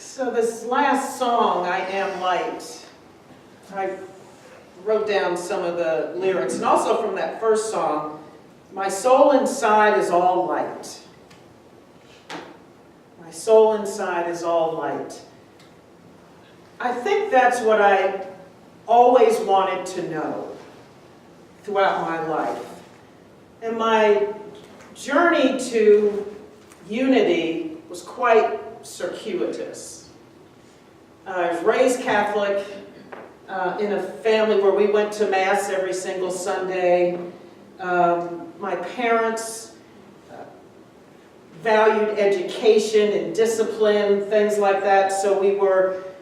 So this last song, I Am Light, I wrote down some of the lyrics, and also from that first song, my soul inside is all light. My soul inside is all light. I think that's what I always wanted to know throughout my life. And my journey to unity was quite circuitous. I was raised Catholic in a family where we went to Mass every single Sunday. My parents valued education and discipline, things like that, so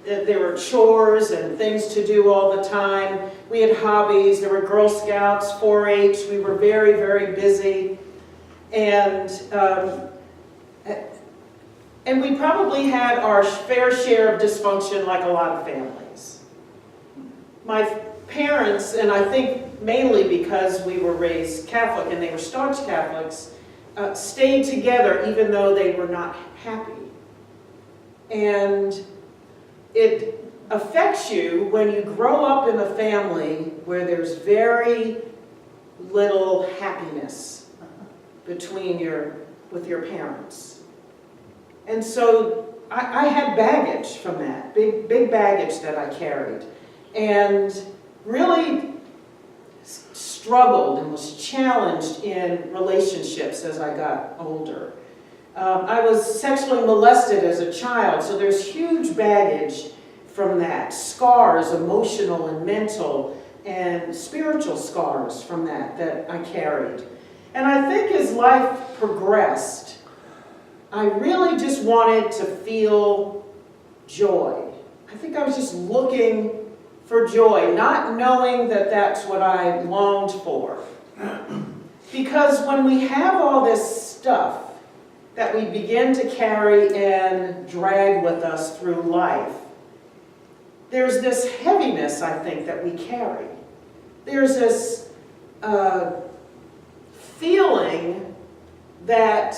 there were chores and things to do all the time. We had hobbies. There were Girl Scouts, 4-H. We were very, very busy. And we probably had our fair share of dysfunction like a lot of families. My parents, and I think mainly because we were raised Catholic and they were staunch Catholics, stayed together even though they were not happy. And it affects you when you grow up in a family where there's very little happiness with your parents. And so I had baggage from that, big baggage that I carried, and really struggled and was challenged in relationships as I got older. I was sexually molested as a child, so there's huge baggage from that. Scars, emotional and mental and spiritual scars from that I carried. And I think as life progressed, I really just wanted to feel joy. I think I was just looking for joy, not knowing that that's what I longed for. Because when we have all this stuff that we begin to carry and drag with us through life, there's this heaviness, I think, that we carry. There's this feeling that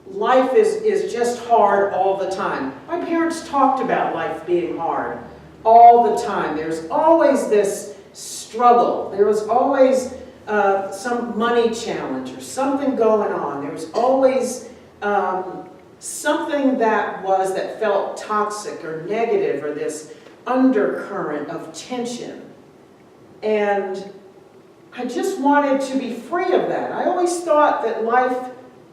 life is just hard all the time. My parents talked about life being hard all the time. There's always this struggle. There was always some money challenge or something going on. There was always something that felt toxic or negative, or this undercurrent of tension. And I just wanted to be free of that. I always thought that life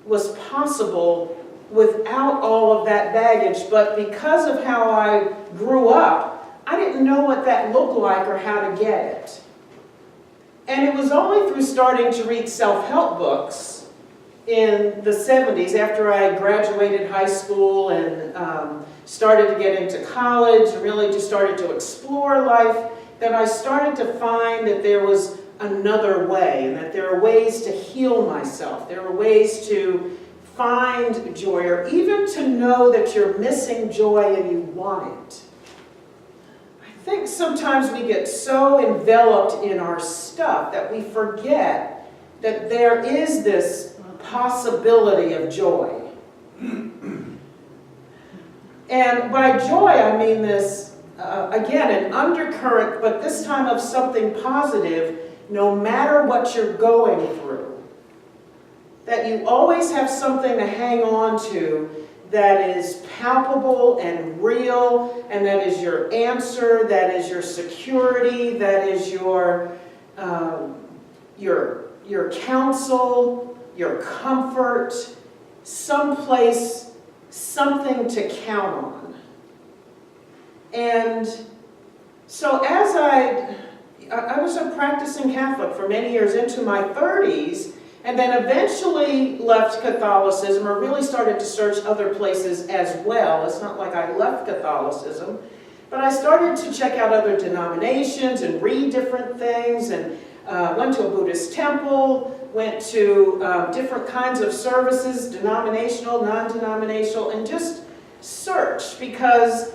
was possible without all of that baggage, but because of how I grew up, I didn't know what that looked like or how to get it. And it was only through starting to read self-help books in the 70s, after I graduated high school and started to get into college and really just started to explore life, that I started to find that there was another way, and that there are ways to heal myself. There are ways to find joy, or even to know that you're missing joy and you want it. I think sometimes we get so enveloped in our stuff that we forget that there is this possibility of joy. And by joy, I mean this, again, an undercurrent, but this time of something positive, no matter what you're going through. That you always have something to hang on to that is palpable and real, and that is your answer, that is your security, that is your counsel, your comfort, someplace, something to count on. And so as I was a practicing Catholic for many years into my 30s, and then eventually left Catholicism, or really started to search other places as well. It's not like I left Catholicism, but I started to check out other denominations and read different things, and went to a Buddhist temple, went to different kinds of services, denominational, non-denominational, and just searched, because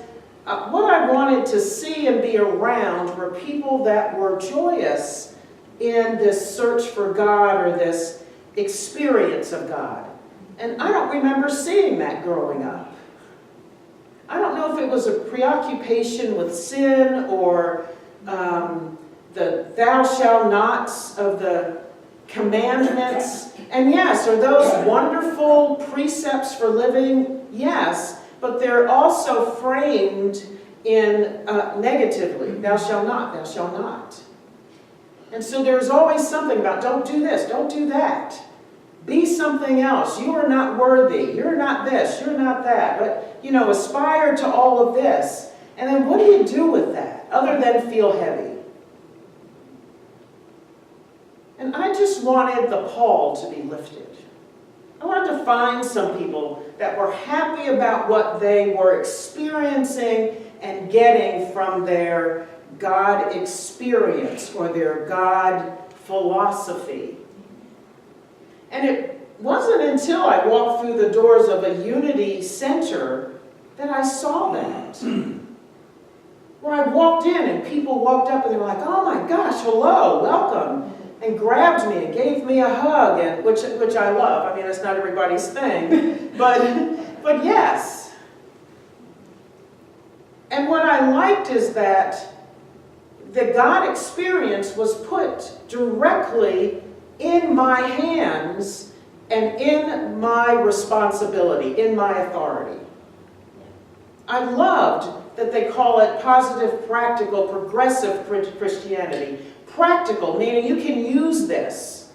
what I wanted to see and be around were people that were joyous in this search for God, or this experience of God. And I don't remember seeing that growing up. I don't know if it was a preoccupation with sin or the thou shalt nots of the commandments. And yes, are those wonderful precepts for living? Yes, but they're also framed in negatively. Thou shalt not, thou shalt not. And so there's always something about don't do this, don't do that. Be something else. You are not worthy. You're not this, you're not that. But, aspire to all of this. And then what do you do with that other than feel heavy? And I just wanted the pall to be lifted. I wanted to find some people that were happy about what they were experiencing and getting from their God experience or their God philosophy. And it wasn't until I walked through the doors of a Unity Center that I saw that. Where I walked in and people walked up and they were like, oh my gosh, hello, welcome. And grabbed me and gave me a hug, and which I love. I mean, it's not everybody's thing, but yes. And what I liked is that the God experience was put directly in my hands and in my responsibility, in my authority. I loved that they call it positive, practical, progressive Christianity. Practical, meaning you can use this.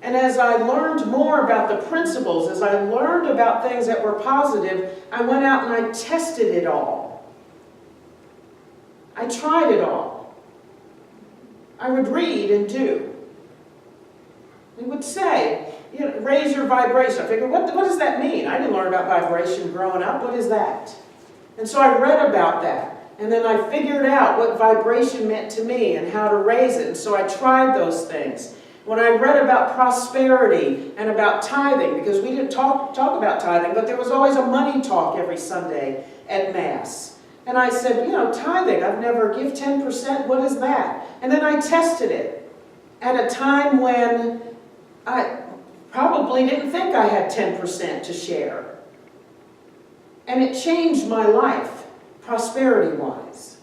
And as I learned more about the principles, as I learned about things that were positive, I went out and I tested it all. I tried it all. I would read and do. We would say, raise your vibration. I figured, what does that mean? I didn't learn about vibration growing up. What is that? And so I read about that. And then I figured out what vibration meant to me and how to raise it. And so I tried those things. When I read about prosperity and about tithing, because we didn't talk about tithing, but there was always a money talk every Sunday at Mass. And I said, tithing, I've never give 10%, what is that? And then I tested it at a time when I probably didn't think I had 10% to share. And it changed my life, prosperity-wise.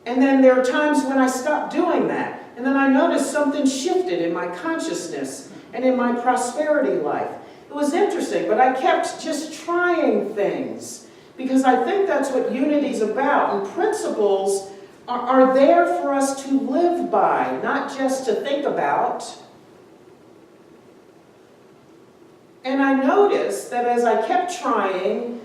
And then there are times when I stopped doing that. And then I noticed something shifted in my consciousness and in my prosperity life. It was interesting, but I kept just trying things because I think that's what Unity's about. And principles are there for us to live by, not just to think about. And I noticed that as I kept trying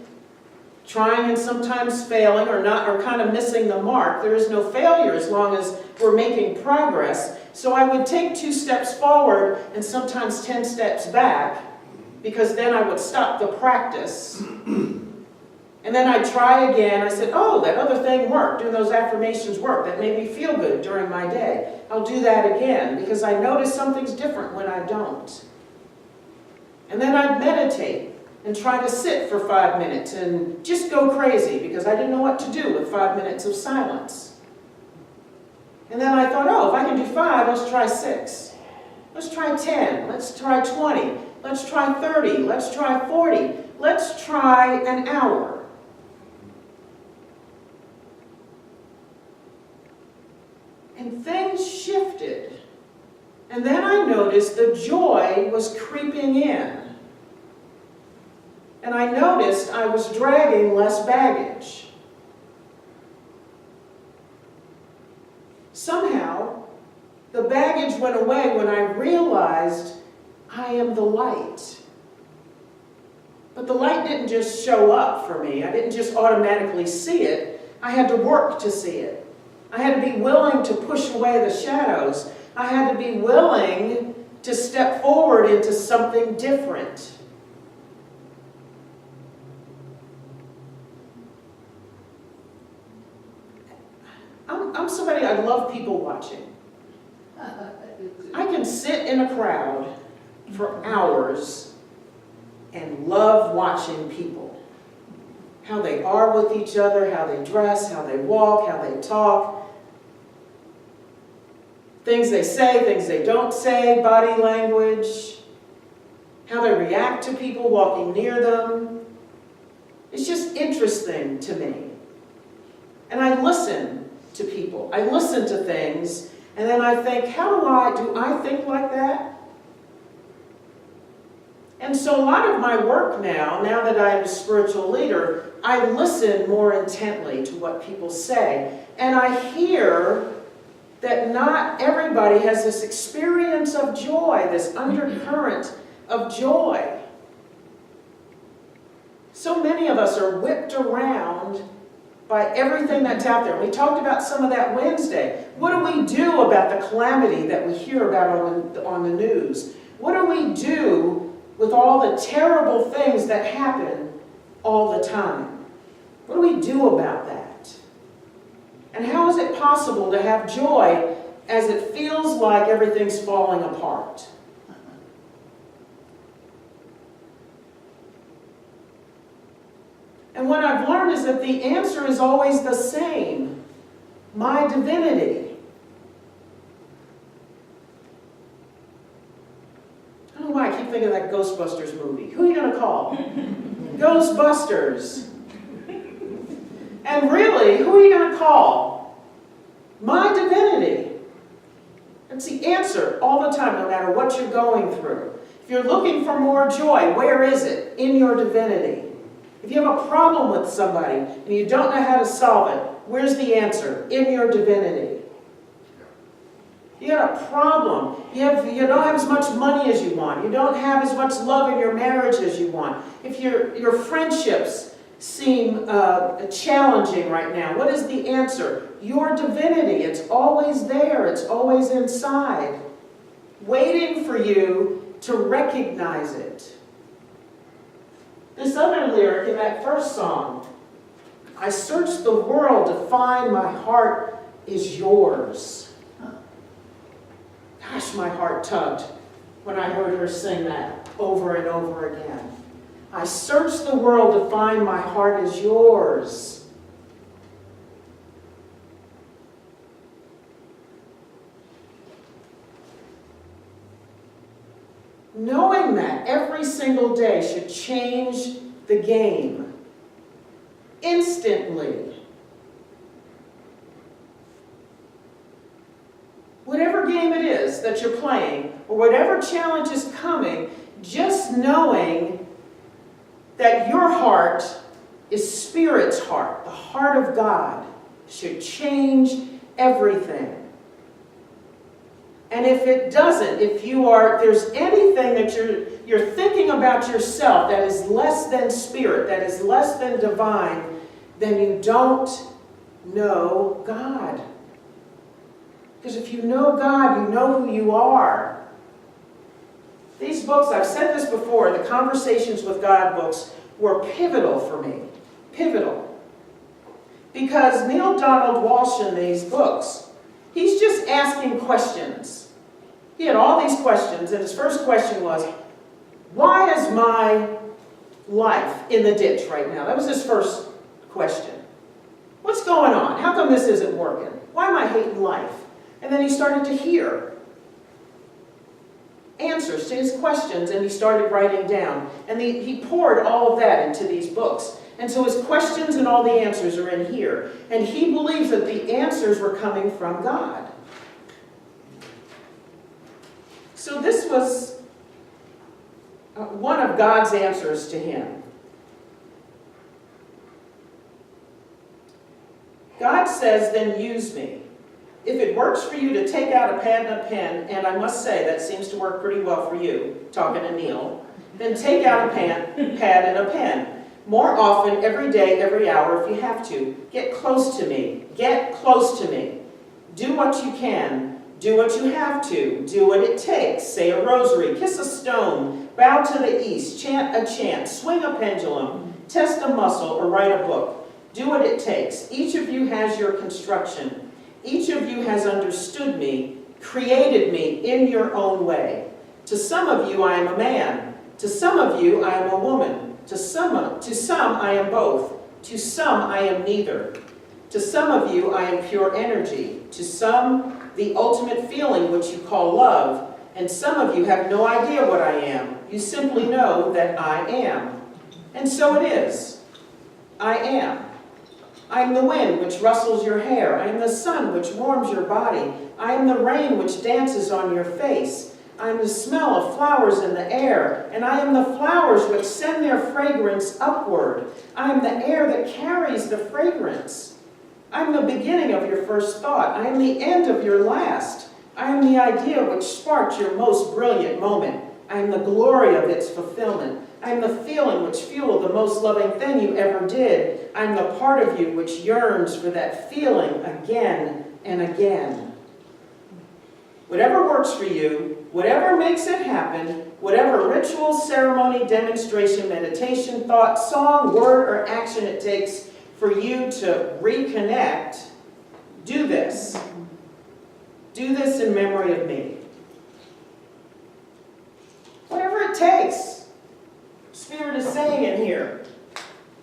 and sometimes failing or kind of missing the mark. There is no failure as long as we're making progress. So I would take 2 steps forward and sometimes 10 steps back, because then I would stop the practice. And then I'd try again. I said, oh, that other thing worked. Doing those affirmations worked. That made me feel good during my day. I'll do that again, because I notice something's different when I don't. And then I'd meditate and try to sit for 5 minutes and just go crazy because I didn't know what to do with 5 minutes of silence. And then I thought, oh, if I can do 5, let's try 6. Let's try 10. Let's try 20. Let's try 30. Let's try 40. Let's try an hour. And things shifted. And then I noticed the joy was creeping in. And I noticed I was dragging less baggage. Somehow, the baggage went away when I realized I am the light. But the light didn't just show up for me. I didn't just automatically see it. I had to work to see it. I had to be willing to push away the shadows. I had to be willing to step forward into something different. I'm somebody, I love people watching. I can sit in a crowd for hours and love watching people. How they are with each other, how they dress, how they walk, how they talk. Things they say, things they don't say, body language. How they react to people walking near them. It's just interesting to me. And I listen to people. I listen to things, and then I think, do I think like that? And so a lot of my work now that I'm a spiritual leader, I listen more intently to what people say. And I hear that not everybody has this experience of joy, this undercurrent of joy. So many of us are whipped around by everything that's out there. We talked about some of that Wednesday. What do we do about the calamity that we hear about on the news? What do we do with all the terrible things that happen all the time? What do we do about that? And how is it possible to have joy as it feels like everything's falling apart? And what I've learned is that the answer is always the same: my divinity. I don't know why I keep thinking of that Ghostbusters movie. Who are you going to call? Ghostbusters. And really, who are you going to call? My divinity. That's the answer all the time, no matter what you're going through. If you're looking for more joy, where is it? In your divinity. If you have a problem with somebody and you don't know how to solve it, where's the answer? In your divinity. You got a problem. You don't have as much money as you want. You don't have as much love in your marriage as you want. If your friendships seem challenging right now, what is the answer? Your divinity. It's always there. It's always inside, waiting for you to recognize it. This other lyric in that first song, I searched the world to find my heart is yours. Gosh, my heart tugged when I heard her sing that over and over again. I searched the world to find my heart is yours. Knowing that every single day should change the game instantly. Whatever game it is that you're playing, or whatever challenge is coming, just knowing that your heart is Spirit's heart, the heart of God, should change everything. And if it doesn't, if there's anything that you're thinking about yourself that is less than Spirit, that is less than divine, then you don't know God. Because if you know God, you know who you are. These books, I've said this before, the Conversations with God books were pivotal for me. Pivotal. Because Neale Donald Walsch in these books, he's just asking questions. He had all these questions, and his first question was, why is my life in the ditch right now? That was his first question. What's going on? How come this isn't working? Why am I hating life? And then he started to hear answers to his questions, and he started writing down. And he poured all of that into these books. And so his questions and all the answers are in here. And he believes that the answers were coming from God. So this was one of God's answers to him. God says, then use me. If it works for you to take out a pad and a pen, and I must say that seems to work pretty well for you, talking to Neil, then take out a pad and a pen. More often, every day, every hour, if you have to. Get close to me. Get close to me. Do what you can. Do what you have to. Do what it takes. Say a rosary. Kiss a stone. Bow to the east. Chant a chant. Swing a pendulum. Test a muscle or write a book. Do what it takes. Each of you has your construction. Each of you has understood me, created me in your own way. To some of you, I am a man. To some of you, I am a woman. To some I am both. To some, I am neither. To some of you, I am pure energy. To some, the ultimate feeling which you call love. And some of you have no idea what I am. You simply know that I am. And so it is. I am. I am the wind which rustles your hair. I am the sun which warms your body. I am the rain which dances on your face. I am the smell of flowers in the air, and I am the flowers which send their fragrance upward. I am the air that carries the fragrance. I am the beginning of your first thought. I am the end of your last. I am the idea which sparked your most brilliant moment. I am the glory of its fulfillment. I am the feeling which fueled the most loving thing you ever did. I am the part of you which yearns for that feeling again and again. Whatever works for you, whatever makes it happen, whatever ritual, ceremony, demonstration, meditation, thought, song, word, or action it takes for you to reconnect, do this. Do this in memory of me. Whatever it takes, Spirit is saying in here.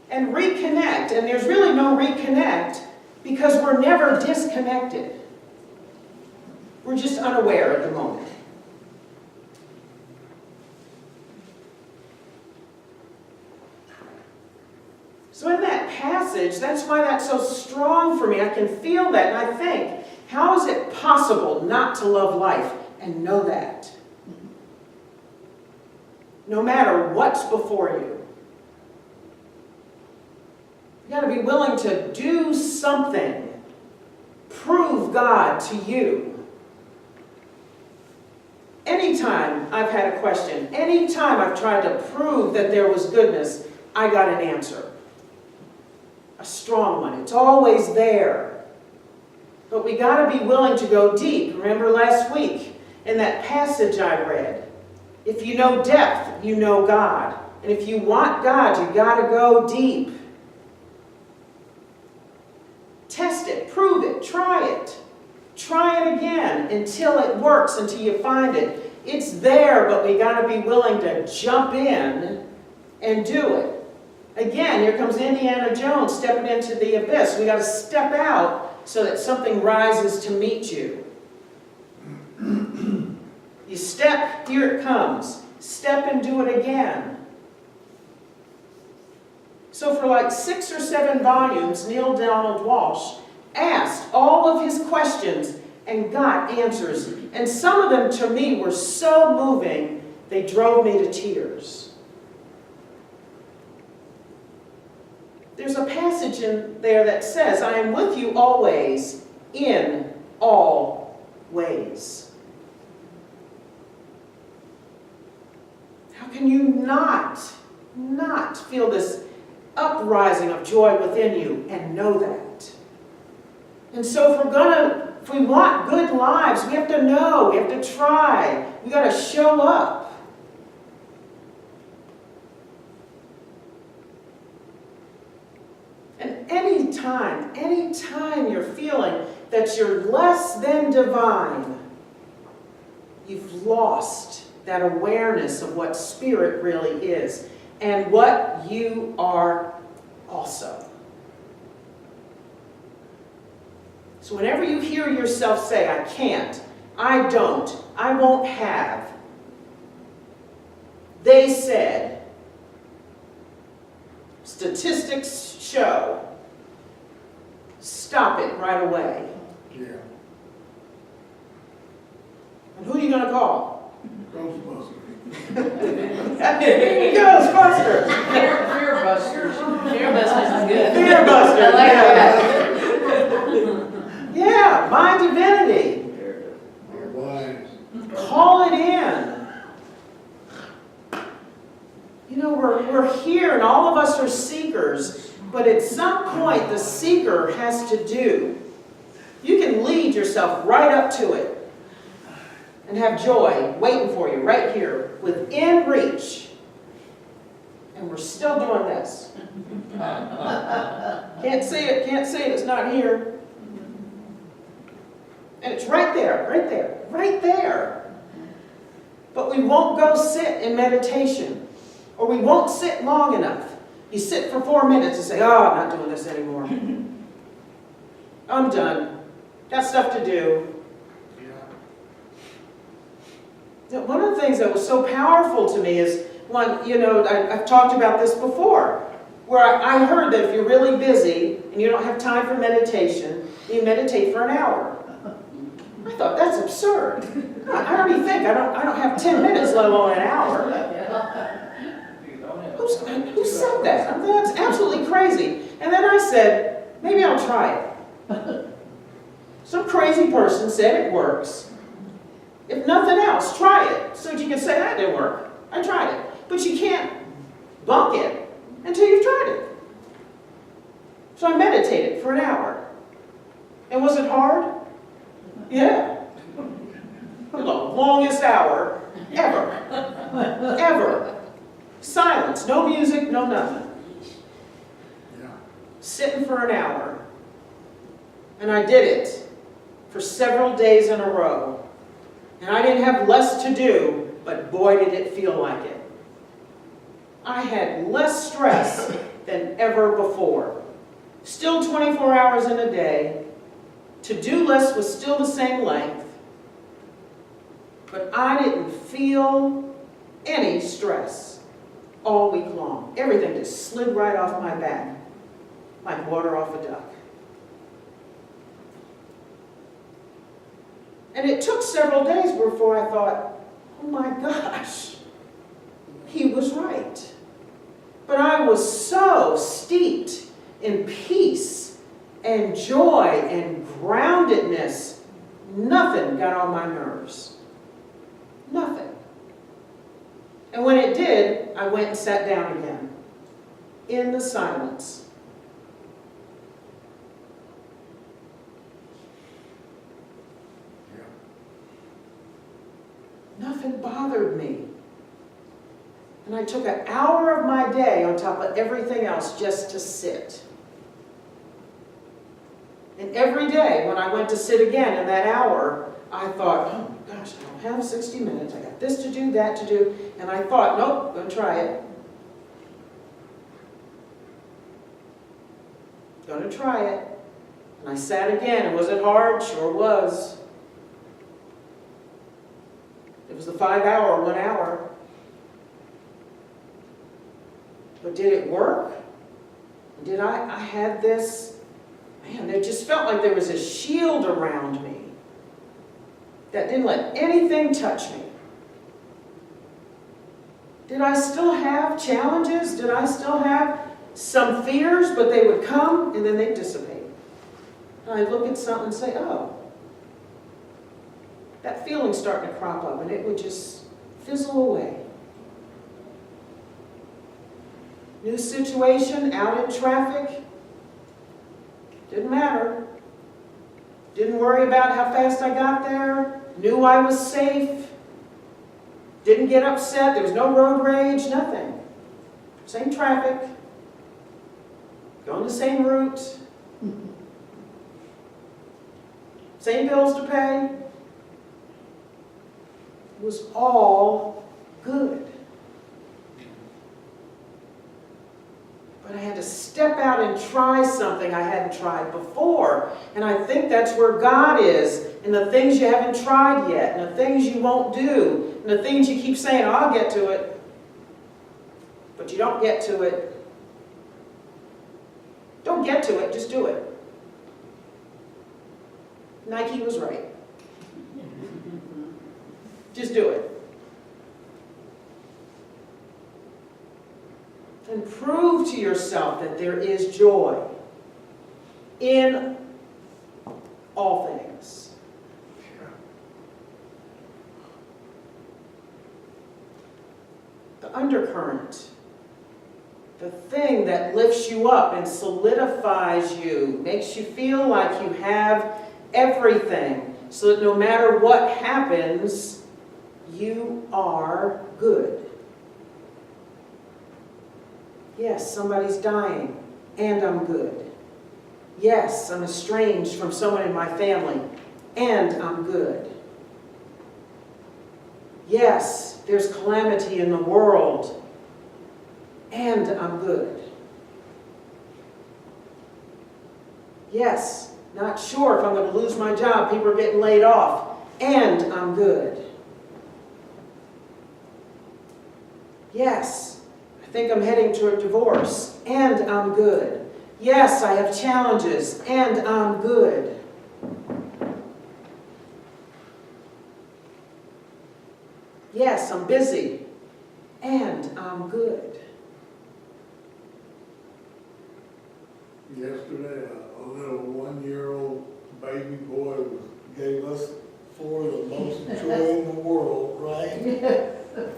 And reconnect. And there's really no reconnect because we're never disconnected. We're just unaware at the moment. So in that passage, that's why that's so strong for me. I can feel that and I think, how is it possible not to love life and know that? No matter what's before you. You got to be willing to do something. Prove God to you. Anytime I've had a question, anytime I've tried to prove that there was goodness, I got an answer. A strong one. It's always there. But we got to be willing to go deep. Remember last week in that passage I read, if you know depth, you know God. And if you want God, you got to go deep. Test it, prove it, try it. Try it again until it works, until you find it. It's there, but we got to be willing to jump in and do it. Again, here comes Indiana Jones stepping into the abyss. We got to step out so that something rises to meet you. You step, here it comes. Step and do it again. So for like 6 or 7 volumes, Neil Donald Walsch asked all of his questions and got answers. And some of them to me were so moving, they drove me to tears. There's a passage in there that says, I am with you always, in all ways. How can you not feel this uprising of joy within you and know that? And so if we want good lives, we have to know, we have to try, we got to show up. And anytime you're feeling that you're less than divine, you've lost that awareness of what Spirit really is and what you are also. So whenever you hear yourself say, I can't, I don't, I won't have, they said, statistics show, stop it right away. Yeah. And who are you going to call? Ghostbusters. Ghostbusters! Fear busters. Fear busters is good. Fear busters. I like that. Yeah, my divinity. Our wives. Call it in. You know, we're here and all of us are seekers, but at some point the seeker has to do. You can lead yourself right up to it and have joy waiting for you right here within reach. And we're still doing this. Can't see it, it's not here. And it's right there, right there, right there. But we won't go sit in meditation. Or we won't sit long enough. You sit for 4 minutes and say, oh, I'm not doing this anymore. I'm done. Got stuff to do. One of the things that was so powerful to me is, I've talked about this before, where I heard that if you're really busy and you don't have time for meditation, you meditate for an hour. I thought, that's absurd. I already think I don't have 10 minutes, let alone an hour. Who said that? I mean, that's absolutely crazy. And then I said, maybe I'll try it. Some crazy person said it works. If nothing else, try it. So you can say, that didn't work. I tried it. But you can't bunk it until you've tried it. So I meditated for an hour. And was it hard? Yeah. The longest hour ever. Ever. Silence. No music, no nothing. Yeah. Sitting for an hour. And I did it for several days in a row. And I didn't have less to do, but boy did it feel like it. I had less stress than ever before. Still 24 hours in a day. To-do list was still the same length. But I didn't feel any stress all week long. Everything just slid right off my back, like water off a duck. And it took several days before I thought, oh my gosh, he was right. But I was so steeped in peace and joy and groundedness, nothing got on my nerves. Nothing. And when it did, I went and sat down again, in the silence. Nothing bothered me. And I took an hour of my day on top of everything else just to sit. And every day when I went to sit again in that hour, I thought, oh my gosh, I don't have 60 minutes. I got this to do, that to do. And I thought, nope, gonna try it. Gonna try it. And I sat again. And was it hard? Sure was. It was the 5 hour, 1 hour. But did it work? Did I had this, man, it just felt like there was a shield around me that didn't let anything touch me. Did I still have challenges? Did I still have some fears, but they would come and then they'd dissipate? And I'd look at something and say, oh, that feeling's starting to crop up, and it would just fizzle away. New situation, out in traffic, didn't matter. Didn't worry about how fast I got there. Knew I was safe. Didn't get upset. There was no road rage, nothing. Same traffic. Going the same route. Same bills to pay. It was all good. But I had to step out and try something I hadn't tried before. And I think that's where God is, in the things you haven't tried yet, and the things you won't do, and the things you keep saying, oh, I'll get to it. But you don't get to it. Don't get to it, just do it. Nike was right. Just do it. And prove to yourself that there is joy in all things. The undercurrent, the thing that lifts you up and solidifies you, makes you feel like you have everything, so that no matter what happens, you are good. Yes, somebody's dying, and I'm good. Yes, I'm estranged from someone in my family, and I'm good. Yes, there's calamity in the world, and I'm good. Yes, not sure if I'm going to lose my job, people are getting laid off, and I'm good. Yes, I think I'm heading to a divorce, and I'm good. Yes, I have challenges, and I'm good. Yes, I'm busy, and I'm good. Yesterday, a little 1-year-old baby boy gave us 4 of the most joy in the world, right?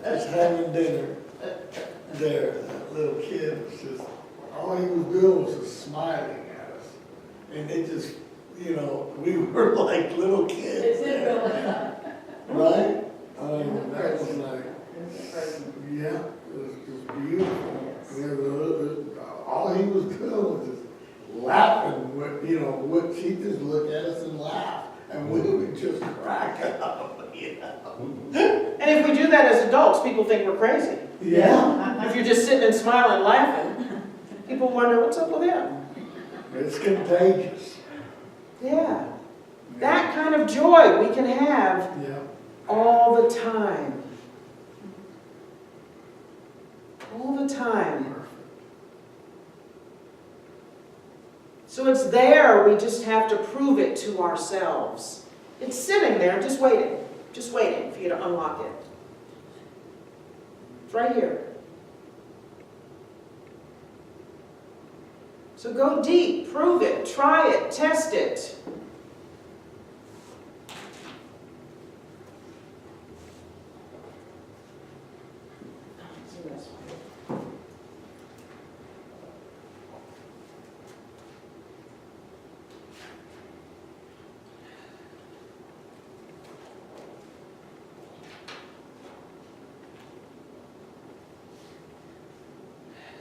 Just having dinner there. That little kid was just, all he was doing was just smiling at us. And it just, you know, we were like little kids. Right? I mean, that was like, yeah, it was just beautiful. All he was doing was just laughing, you know, she'd just look at us and laugh, and we would just crack up, you know. And if we do that as adults, people think we're crazy. Yeah, If you're just sitting and smiling, laughing, people wonder, what's up with him? it's contagious. Yeah. That kind of joy we can have Yeah. all the time. All the time. So it's there, we just have to prove it to ourselves. It's sitting there, just waiting for you to unlock it. It's right here. So go deep, prove it, try it, test it.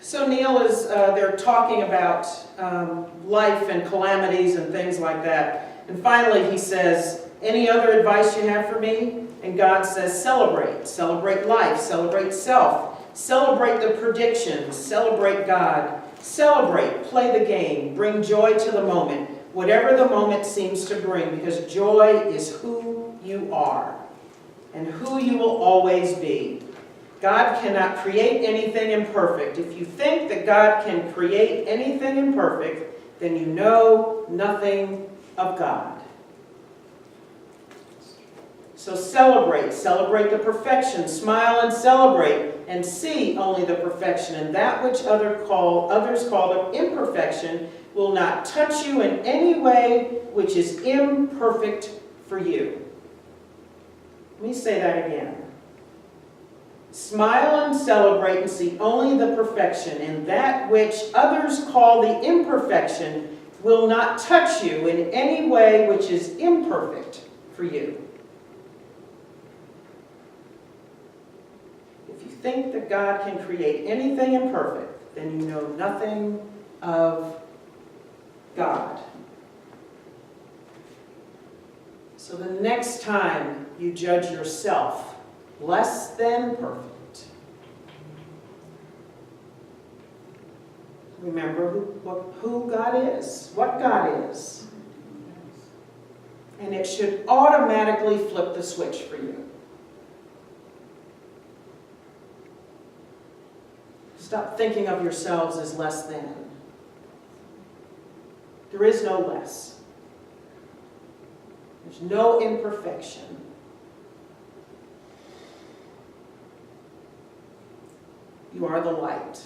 So Neil is, they're talking about life and calamities and things like that. And finally he says, any other advice you have for me? And God says, celebrate. Celebrate life. Celebrate self. Celebrate the predictions. Celebrate God. Celebrate. Play the game. Bring joy to the moment. Whatever the moment seems to bring. Because joy is who you are. And who you will always be. God cannot create anything imperfect. If you think that God can create anything imperfect, then you know nothing of God. So celebrate the perfection, smile and celebrate, and see only the perfection, and that which others call imperfection will not touch you in any way which is imperfect for you. Let me say that again. Smile and celebrate and see only the perfection, and that which others call the imperfection will not touch you in any way which is imperfect for you. If you think that God can create anything imperfect, then you know nothing of God. So the next time you judge yourself less than perfect, remember who God is, what God is. And it should automatically flip the switch for you. Stop thinking of yourselves as less than. There is no less. There's no imperfection. You are the light.